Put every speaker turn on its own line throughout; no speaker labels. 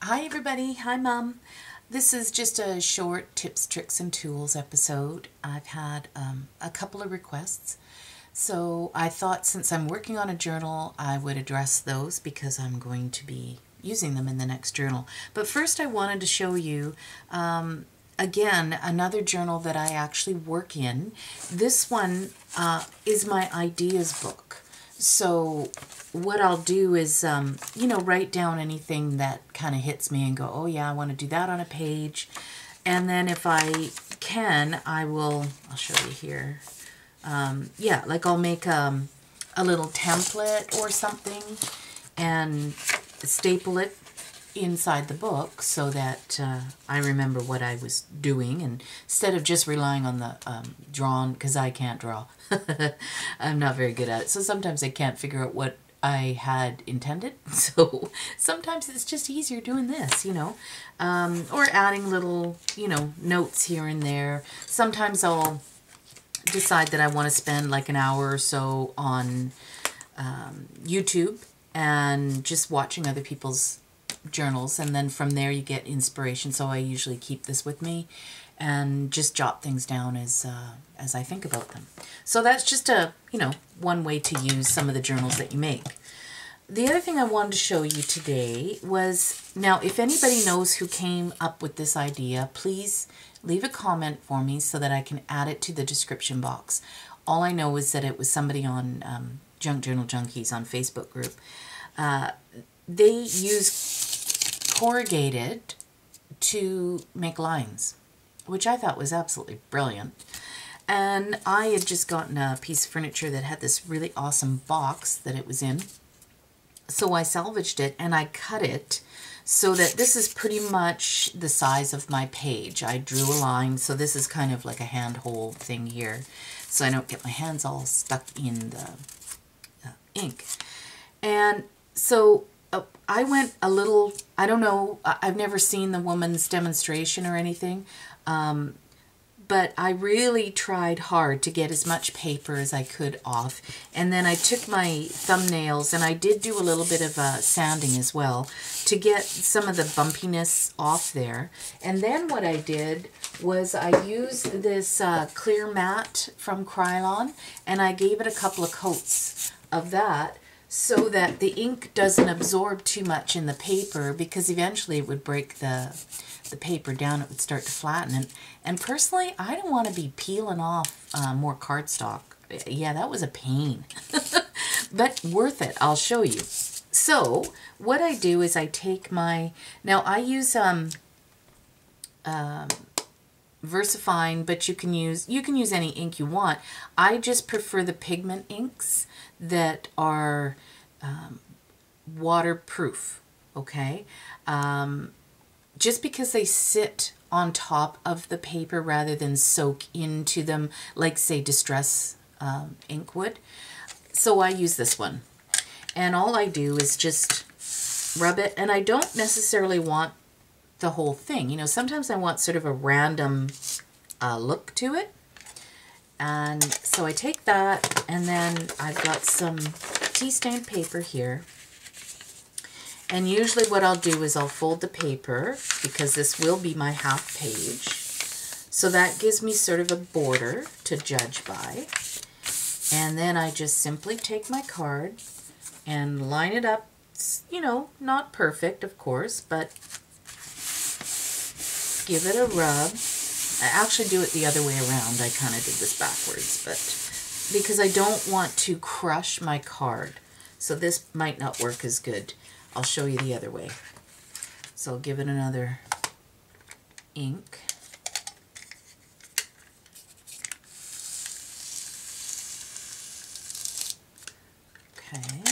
Hi everybody, hi Mom. This is just a short tips, tricks, and tools episode. I've had a couple of requests, so I thought since I'm working on a journal I would address those because I'm going to be using them in the next journal. But first I wanted to show you again another journal that I actually work in. This one is my ideas book. So what I'll do is, write down anything that kind of hits me and go, oh yeah, I want to do that on a page. And then if I can, I'll show you here. I'll make a little template or something and staple it inside the book so that I remember what I was doing, and instead of just relying on the drawn, because I can't draw. I'm not very good at it, so sometimes I can't figure out what I had intended, so sometimes it's just easier doing this, or adding little, notes here and there. Sometimes I'll decide that I want to spend like an hour or so on YouTube and just watching other people's journals, and then from there you get inspiration. So I usually keep this with me and just jot things down as I think about them. So that's just one way to use some of the journals that you make. The other thing I wanted to show you today was, now if anybody knows who came up with this idea, please leave a comment for me so that I can add it to the description box. All I know is that it was somebody on Junk Journal Junkies on Facebook group. They use corrugated to make lines, which I thought was absolutely brilliant. And I had just gotten a piece of furniture that had this really awesome box that it was in. So I salvaged it and I cut it so that this is pretty much the size of my page. I drew a line, so this is kind of like a handhold thing here, so I don't get my hands all stuck in the ink. And so I went a little, I don't know, I've never seen the woman's demonstration or anything, but I really tried hard to get as much paper as I could off. And then I took my thumbnails, and I did do a little bit of sanding as well to get some of the bumpiness off there. And then what I did was I used this clear mat from Krylon, and I gave it a couple of coats of that, so that the ink doesn't absorb too much in the paper, because eventually it would break the paper down, it would start to flatten. And personally, I don't want to be peeling off more cardstock. Yeah, that was a pain. But worth it, I'll show you. So, what I do is I take my, now I use VersaFine, but you can use any ink you want. I just prefer the pigment inks that are waterproof, okay? Just because they sit on top of the paper rather than soak into them like, say, Distress ink would. So I use this one. And all I do is just rub it, and I don't necessarily want the whole thing. Sometimes I want sort of a random look to it. And so I take that, and then I've got some tea stained paper here. And usually what I'll do is I'll fold the paper, because this will be my half page. So that gives me sort of a border to judge by. And then I just simply take my card and line it up, not perfect, of course, but give it a rub. I actually do it the other way around. I kind of did this backwards, but because I don't want to crush my card. So this might not work as good. I'll show you the other way. So I'll give it another ink. Okay.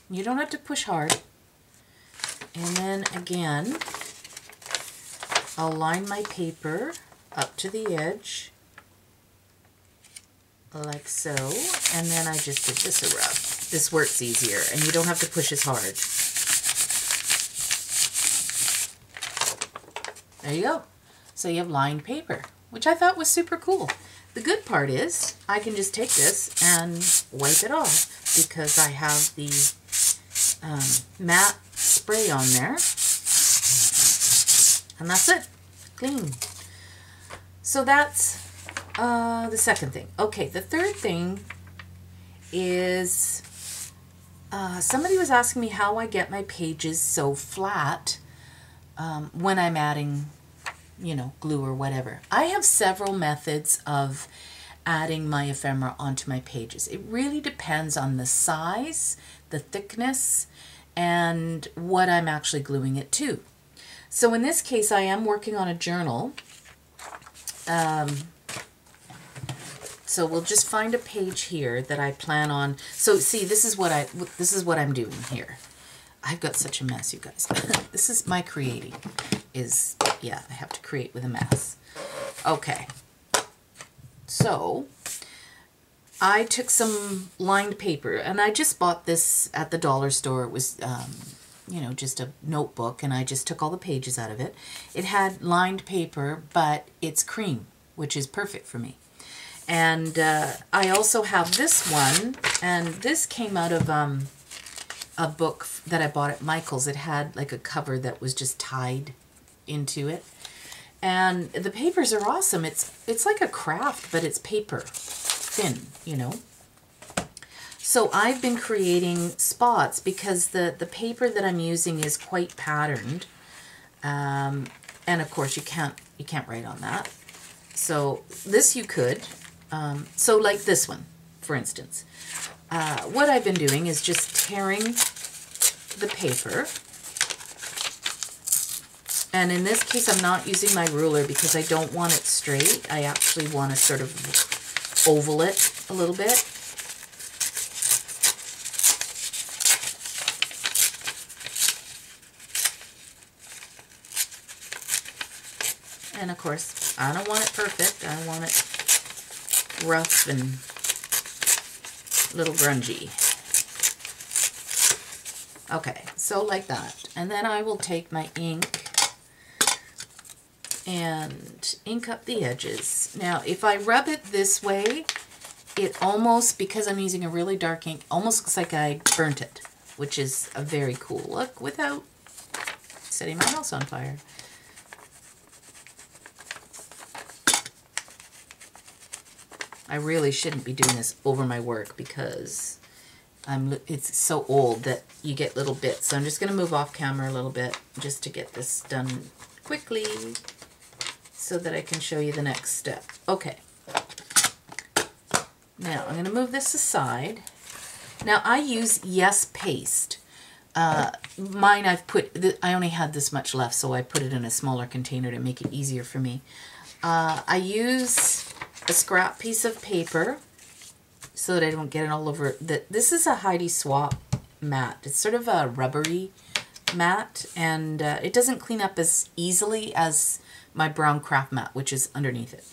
You don't have to push hard. And then again, I'll line my paper up to the edge, like so, and then I just give this a rub. This works easier, and you don't have to push as hard. There you go. So you have lined paper, which I thought was super cool. The good part is I can just take this and wipe it off, because I have the matte spray on there. And that's it. Clean. So that's the second thing. Okay, the third thing is somebody was asking me how I get my pages so flat when I'm adding, you know, glue or whatever. I have several methods of adding my ephemera onto my pages. It really depends on the size, the thickness, and what I'm actually gluing it to. So in this case, I am working on a journal. So we'll just find a page here that I plan on. So see, this is what I'm doing here. I've got such a mess, you guys. This is my creating. Yeah, I have to create with a mess. Okay. So I took some lined paper, and I just bought this at the dollar store. It was, you know, just a notebook, and I just took all the pages out of it. It had lined paper, but it's cream, which is perfect for me. And I also have this one, and this came out of a book that I bought at Michael's. It had like a cover that was just tied into it. And the papers are awesome. It's like a craft, but it's paper, thin, you know. So I've been creating spots because the paper that I'm using is quite patterned. And of course you can't write on that. So this you could. So like this one, for instance. What I've been doing is just tearing the paper. And in this case, I'm not using my ruler because I don't want it straight. I actually want to sort of oval it a little bit. And of course, I don't want it perfect. I want it rough and a little grungy. Okay, so like that. And then I will take my ink and ink up the edges. Now, if I rub it this way, it almost, because I'm using a really dark ink, almost looks like I burnt it, which is a very cool look without setting my house on fire. I really shouldn't be doing this over my work because it's so old that you get little bits. So I'm just going to move off camera a little bit just to get this done quickly so that I can show you the next step. Okay. Now I'm going to move this aside. Now I use Yes paste. Mine I only had this much left, so I put it in a smaller container to make it easier for me. I use a scrap piece of paper so that I don't get it all over. This is a Heidi Swapp mat. It's sort of a rubbery mat, and it doesn't clean up as easily as my brown craft mat, which is underneath it.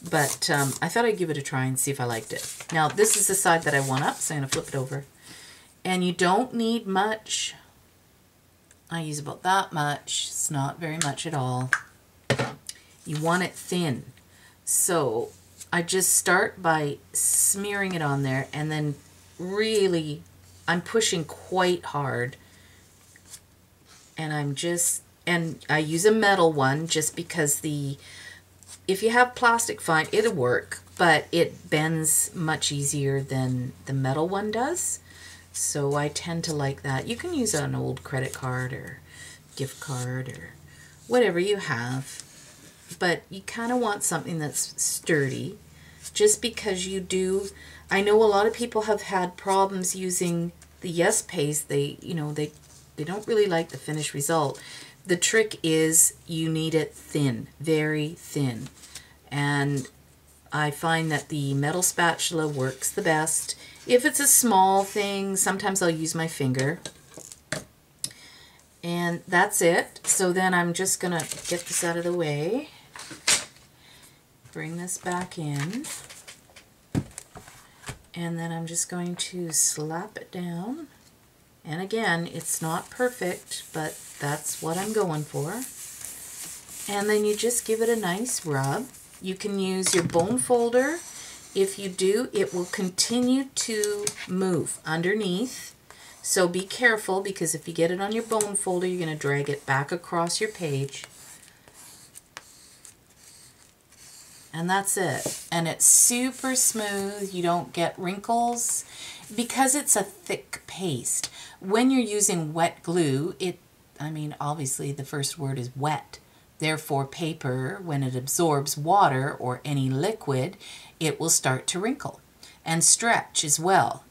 But I thought I'd give it a try and see if I liked it. Now, this is the side that I want up, so I'm going to flip it over. And you don't need much. I use about that much. It's not very much at all. You want it thin. So I just start by smearing it on there, and then really, I'm pushing quite hard. And and I use a metal one just because if you have plastic, fine, it'll work, but it bends much easier than the metal one does. So I tend to like that. You can use an old credit card or gift card or whatever you have, but you kind of want something that's sturdy, just because you do. I know a lot of people have had problems using the Yes paste. They don't really like the finished result. The trick is you need it thin, very thin. And I find that the metal spatula works the best. If it's a small thing, sometimes I'll use my finger. And that's it. So then I'm just going to get this out of the way. Bring this back in. And then I'm just going to slap it down. And again, it's not perfect, but that's what I'm going for. And then you just give it a nice rub. You can use your bone folder. If you do, it will continue to move underneath. So be careful, because if you get it on your bone folder, you're going to drag it back across your page. And that's it. And it's super smooth. You don't get wrinkles because it's a thick paste. When you're using wet glue, I mean, obviously the first word is wet. Therefore, paper, when it absorbs water or any liquid, it will start to wrinkle and stretch as well.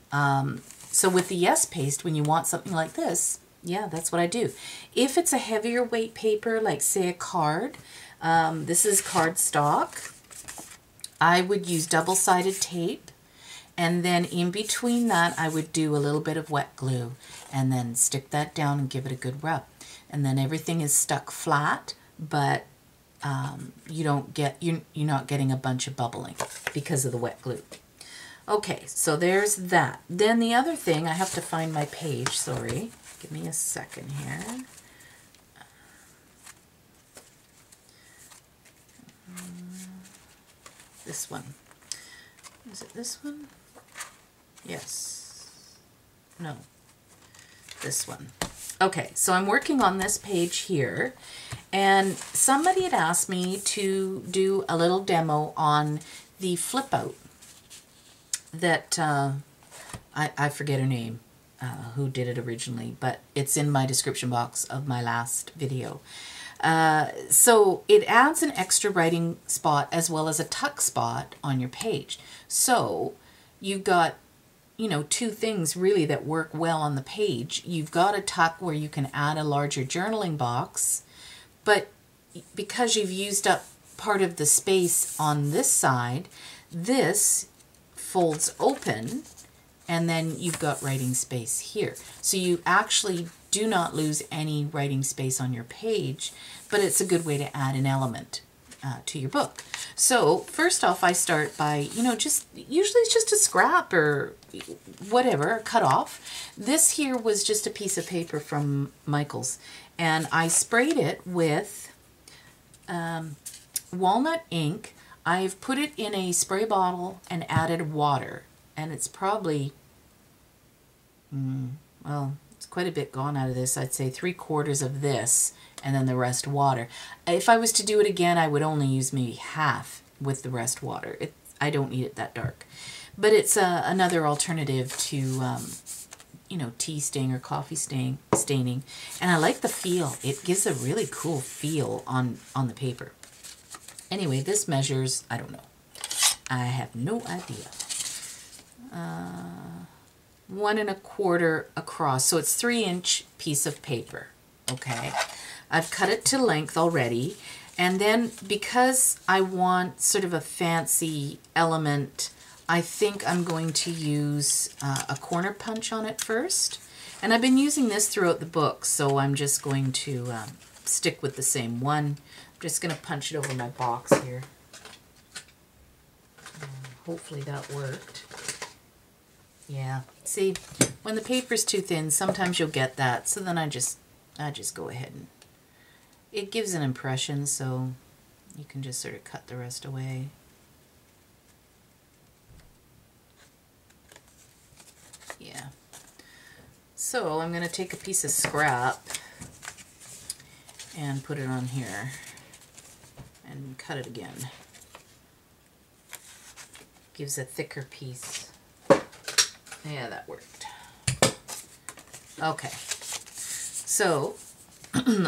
So with the Yes paste, when you want something like this, yeah, that's what I do. If it's a heavier weight paper, like say a card, this is cardstock, I would use double-sided tape, and then in between that I would do a little bit of wet glue and then stick that down and give it a good rub. And then everything is stuck flat, but you're not getting a bunch of bubbling because of the wet glue. Okay, so there's that. Then the other thing, I have to find my page, sorry. Give me a second here. This one. Is it this one? Yes. No. This one. Okay, so I'm working on this page here, and somebody had asked me to do a little demo on the flip out that I forget her name, who did it originally, but it's in my description box of my last video. So it adds an extra writing spot as well as a tuck spot on your page. So you've got, you know, two things really that work well on the page. You've got a tuck where you can add a larger journaling box, but because you've used up part of the space on this side, this folds open and then you've got writing space here. So you actually do not lose any writing space on your page, but it's a good way to add an element to your book. So first off, I start by, you know, usually it's just a scrap or whatever, cut off. This here was just a piece of paper from Michael's, and I sprayed it with walnut ink. I've put it in a spray bottle and added water, and it's probably, well, it's quite a bit gone out of this. I'd say 3/4 of this and then the rest water. If I was to do it again, I would only use maybe half with the rest water. I don't need it that dark. But it's another alternative to, you know, tea stain or coffee staining. And I like the feel. It gives a really cool feel on the paper. Anyway, this measures, I don't know. I have no idea. 1 1/4 across, so it's 3-inch piece of paper. Okay, I've cut it to length already, and then because I want sort of a fancy element, I think I'm going to use a corner punch on it first. And I've been using this throughout the book, so I'm just going to stick with the same one. I'm just going to punch it over my box here. Hopefully that worked. Yeah, see, when the paper's too thin, sometimes you'll get that. So then I just go ahead and it gives an impression, so you can just sort of cut the rest away. Yeah. So I'm going to take a piece of scrap and put it on here and cut it again. Gives a thicker piece. Yeah, that worked. Okay. So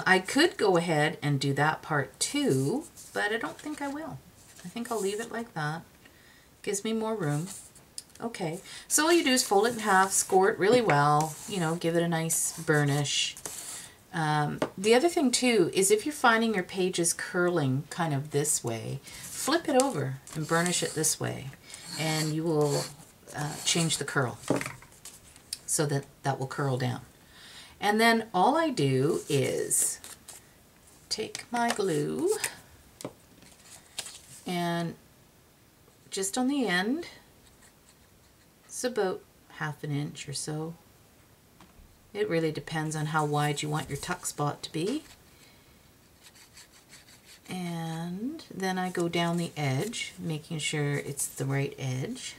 I could go ahead and do that part too, but I don't think I will. I think I'll leave it like that. Gives me more room. Okay, so all you do is fold it in half, score it really well, you know, give it a nice burnish. The other thing too is if you're finding your page is curling kind of this way, flip it over and burnish it this way, and you will change the curl so that will curl down. And then all I do is take my glue and just on the end, it's about 1/2 inch or so. It really depends on how wide you want your tuck spot to be. And then I go down the edge, making sure it's the right edge.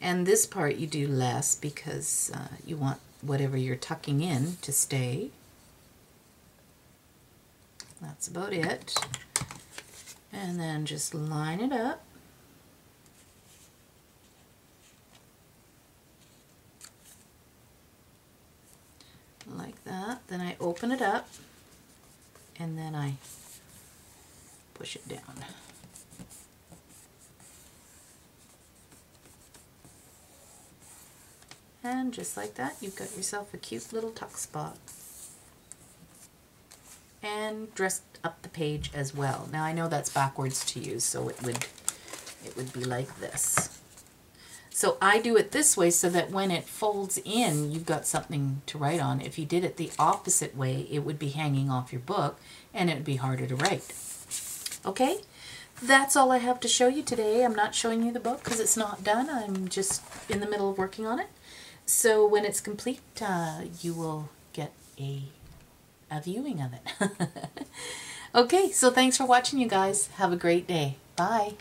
And this part you do less because you want whatever you're tucking in to stay. That's about it. And then just line it up. Like that. Then I open it up and then I push it down. And just like that, you've got yourself a cute little tuck spot. And dressed up the page as well. Now I know that's backwards to you, so it would be like this. So I do it this way so that when it folds in, you've got something to write on. If you did it the opposite way, it would be hanging off your book and it would be harder to write. Okay? That's all I have to show you today. I'm not showing you the book because it's not done. I'm just in the middle of working on it. So when it's complete, you will get a viewing of it. Okay, so thanks for watching, you guys. Have a great day. Bye.